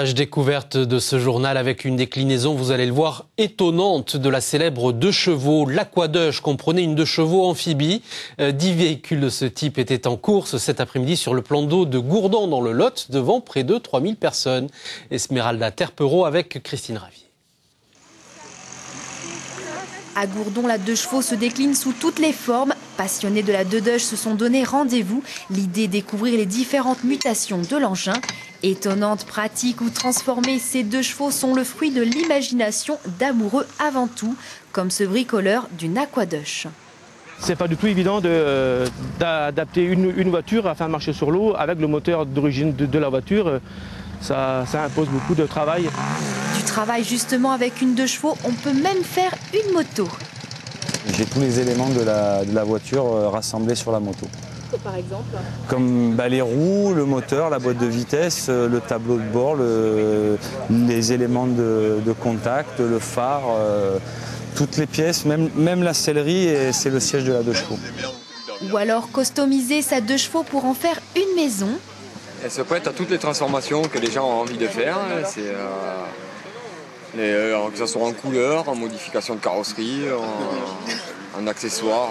Page découverte de ce journal avec une déclinaison, vous allez le voir, étonnante de la célèbre 2 chevaux. L'Aquadush comprenait une 2 chevaux amphibie. 10 véhicules de ce type étaient en course cet après-midi sur le plan d'eau de Gourdon dans le Lot, devant près de 3000 personnes. Esmeralda Terpereau avec Christine Ravier. À Gourdon, la 2 chevaux se décline sous toutes les formes. Passionnés de la 2Dush se sont donné rendez-vous. L'idée découvrir les différentes mutations de l'engin. Étonnantes, pratiques ou transformées, ces 2 chevaux sont le fruit de l'imagination d'amoureux avant tout, comme ce bricoleur d'une Aquadush. C'est pas du tout évident d'adapter une voiture à faire marcher sur l'eau avec le moteur d'origine de la voiture. Ça impose beaucoup de travail. Du travail justement avec une 2 chevaux, on peut même faire une moto. J'ai tous les éléments de la voiture rassemblés sur la moto. Par exemple comme les roues, le moteur, la boîte de vitesse, le tableau de bord, les éléments de contact, le phare, toutes les pièces, même la sellerie, et c'est le siège de la 2 chevaux. Ou alors customiser sa 2 chevaux pour en faire une maison. Elle se prête à toutes les transformations que les gens ont envie de faire. Que ce soit en couleur, en modification de carrosserie, en accessoires.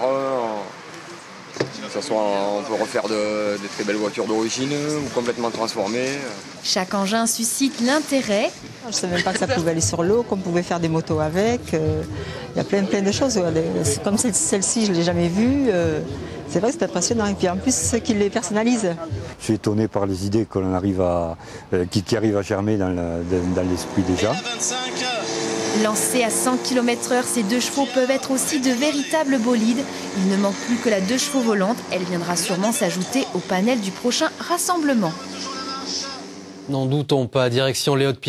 On peut refaire des très belles voitures d'origine ou complètement transformées. Chaque engin suscite l'intérêt. Je ne savais même pas que ça pouvait aller sur l'eau, qu'on pouvait faire des motos avec. Il y a plein de choses. Comme celle-ci, je ne l'ai jamais vue. C'est vrai que c'est impressionnant. Et puis en plus, ceux qui les personnalisent. Je suis étonné par les idées qui arrivent à germer dans l'esprit déjà. Lancés à 100 km/h, ces 2 chevaux peuvent être aussi de véritables bolides. Il ne manque plus que la 2 chevaux volante. Elle viendra sûrement s'ajouter au panel du prochain rassemblement. N'en doutons pas, direction les Hautes-Pyrénées.